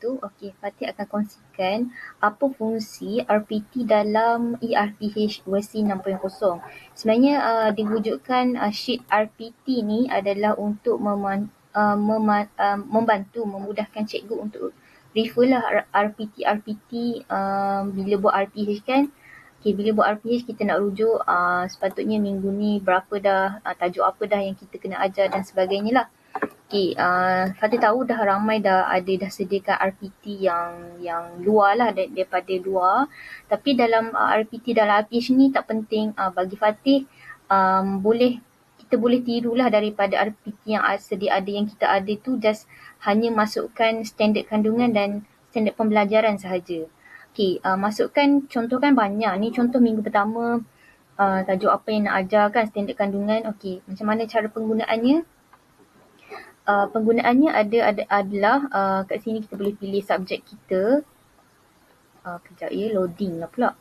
tu, Fatih akan kongsikan apa fungsi RPT dalam ERPH versi 6.0. Sebenarnya diwujudkan sheet RPT ni adalah untuk membantu, memudahkan cikgu untuk refer lah RPT bila buat RPH kan. Bila buat RPH kita nak rujuk sepatutnya minggu ni berapa dah, tajuk apa dah yang kita kena ajar dan sebagainya lah. Fatih tahu dah ramai dah sediakan RPT yang luar lah daripada luar. Tapi dalam RPT dalam RPH ni tak penting, bagi Fatih kita boleh tirulah daripada RPT yang sedia ada yang kita ada tu, just hanya masukkan standard kandungan dan standard pembelajaran sahaja. Masukkan contoh kan banyak ni, contoh minggu pertama tajuk apa yang nak ajar kan, standard kandungan. Macam mana cara penggunaannya? Penggunaannya adalah kat sini kita boleh pilih subjek kita. Kejap ya, loading lah pula.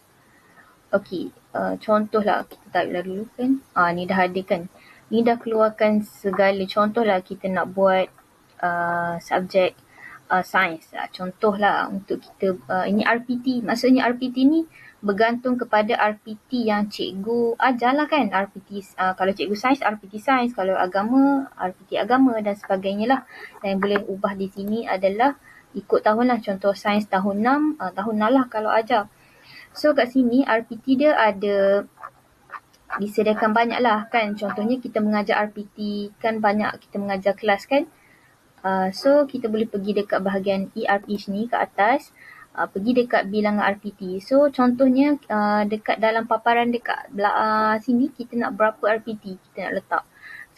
Contohlah kita type lah dulu kan. Ni dah ada kan. Ni dah keluarkan segala. Contohlah kita nak buat subjek sains. Contohlah untuk kita, ini RPT. Maksudnya RPT ni bergantung kepada RPT yang cikgu ajarlah kan. RPT, kalau cikgu sains, RPT sains. Kalau agama, RPT agama dan sebagainya lah. Dan yang boleh ubah di sini adalah ikut tahun lah. Contoh sains tahun 6, tahun 6 lah kalau ajar. So kat sini RPT dia ada disediakan banyak lah kan. Contohnya kita mengajar RPT kan banyak, kita mengajar kelas kan. So kita boleh pergi dekat bahagian ERP ni ke atas, pergi dekat bilangan RPT. So contohnya dekat dalam paparan dekat sini kita nak berapa RPT kita nak letak.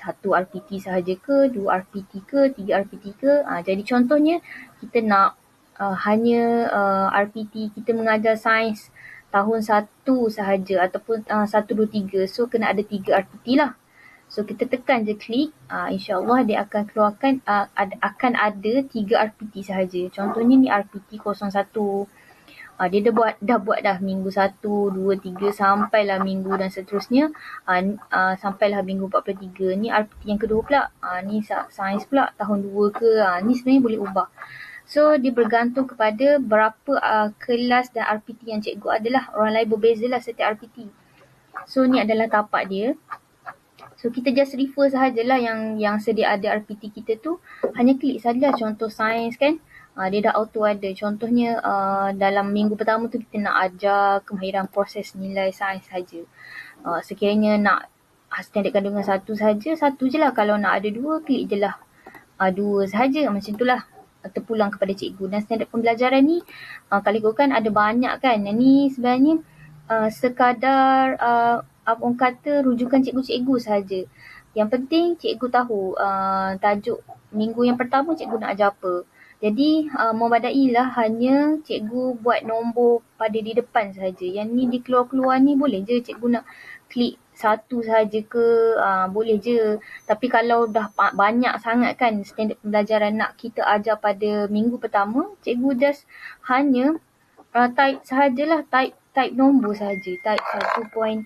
1 RPT sahaja ke, 2 RPT ke, 3 RPT ke. Jadi contohnya kita nak hanya RPT kita mengajar sains tahun 1 sahaja ataupun 1, 2, 3. So kena ada 3 RPT lah. So kita tekan je klik, insyaAllah dia akan keluarkan, akan ada 3 RPT sahaja. Contohnya ni RPT 01. Dia dah buat dah minggu 1, 2, 3 sampailah minggu dan seterusnya. Sampailah minggu 43. Ni RPT yang kedua pula. Ni sains pula tahun 2 ke. Ni sebenarnya boleh ubah. So dia bergantung kepada berapa kelas dan RPT yang cikgu adalah. Orang lain berbezalah setiap RPT. So ni adalah tapak dia. So kita just refer sahajalah yang sedia ada RPT kita tu. Hanya klik sajalah. Contoh sains kan. Dia dah auto ada. Contohnya dalam minggu pertama tu kita nak ajar kemahiran proses nilai sains saja. Sekiranya nak standard kandungan 1 saja, 1 je lah. Kalau nak ada 2, klik je lah 2 sahaja. Macam tu lah. Terpulang kepada cikgu. Dan standard pembelajaran ni kalau ikutkan ada banyak kan. Ni sebenarnya sekadar orang kata rujukan cikgu-cikgu sahaja. Yang penting cikgu tahu tajuk minggu yang pertama cikgu nak ajar apa. Jadi membadailah hanya cikgu buat nombor pada di depan sahaja. Yang ni di keluar-keluar ni boleh je cikgu nak klik 1 sahaja ke, boleh je. Tapi kalau dah banyak sangat kan standard pembelajaran nak kita ajar pada minggu pertama, cikgu just hanya type sahajalah, type nombor sahaja. Type 1.11,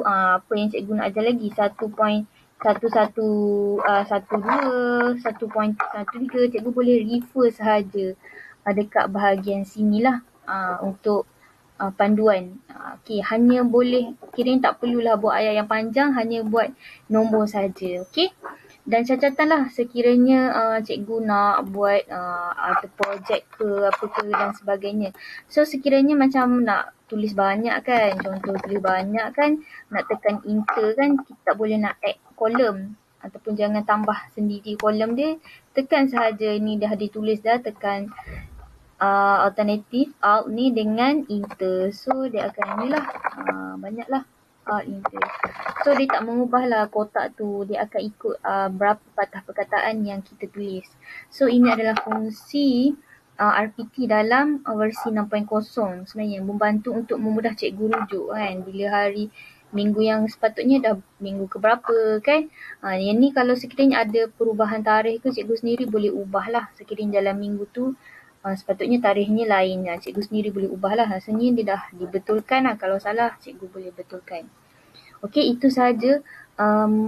apa yang cikgu nak ajar lagi, 1.1112, 1.13, cikgu boleh refer sahaja dekat bahagian sinilah untuk panduan. Hanya boleh, kiranya tak perlulah buat ayat yang panjang, hanya buat nombor saja. Dan catatan lah sekiranya cikgu nak buat ada projek ke apa ke dan sebagainya. So sekiranya macam nak tulis banyak kan, contoh tulis banyak kan, nak tekan enter kan, kita tak boleh nak add kolom ataupun jangan tambah sendiri kolom dia. Tekan sahaja ni dah ditulis dah, tekan alternatif alt ni dengan enter. So dia akan inilah banyaklah enter. So dia tak mengubahlah kotak tu, dia akan ikut berapa patah perkataan yang kita tulis. So ini adalah fungsi RPT dalam versi 6.0 sebenarnya, membantu untuk memudah cikgu rujuk kan bila hari minggu yang sepatutnya dah minggu keberapa kan. Yang ni kalau sekiranya ada perubahan tarikh ke, cikgu sendiri boleh ubahlah. Sekiranya dalam minggu tu sepatutnya tarikhnya lain, cikgu sendiri boleh ubahlah. Rasanya dia dah dibetulkan lah. Kalau salah cikgu boleh betulkan. Itu sahaja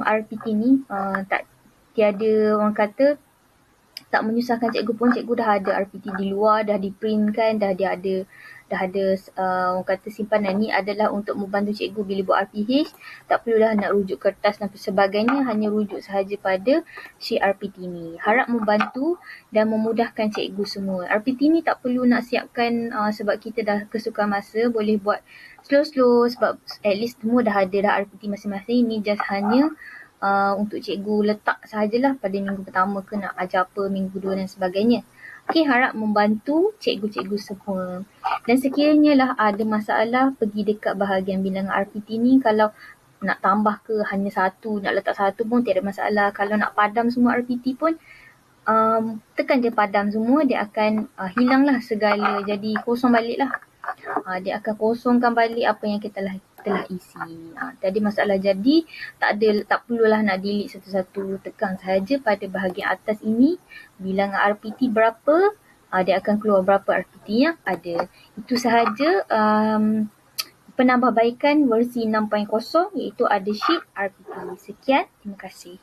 RPT ni. Tiada orang kata tak menyusahkan cikgu pun, cikgu dah ada RPT di luar, dah di print kan, dah ada orang kata simpanan ni adalah untuk membantu cikgu bila buat RPH. Tak perlu dah nak rujuk kertas dan sebagainya, hanya rujuk sahaja pada sheet RPT ni. Harap membantu dan memudahkan cikgu semua. RPT ni tak perlu nak siapkan sebab kita dah kesukaan masa, boleh buat slow-slow sebab at least semua dah ada dah RPT masing-masing. Ni just hanya untuk cikgu letak sahajalah pada minggu pertama ke nak ajar apa, minggu 2 dan sebagainya. Okey, harap membantu cikgu-cikgu semua. Dan sekiranya lah ada masalah, pergi dekat bahagian bilangan RPT ni. Kalau nak tambah ke hanya satu, nak letak satu pun tiada masalah. Kalau nak padam semua RPT pun, tekan je padam semua, dia akan hilanglah segala, jadi kosong balik lah. Dia akan kosongkan balik apa yang kita telah isi. Tadi masalah, jadi tak perlulah nak delete satu-satu, tekan sahaja pada bahagian atas ini bilangan RPT berapa, dia akan keluar berapa RPT yang ada. Itu sahaja penambahbaikan versi 6.0 iaitu ada sheet RPT. Sekian, terima kasih.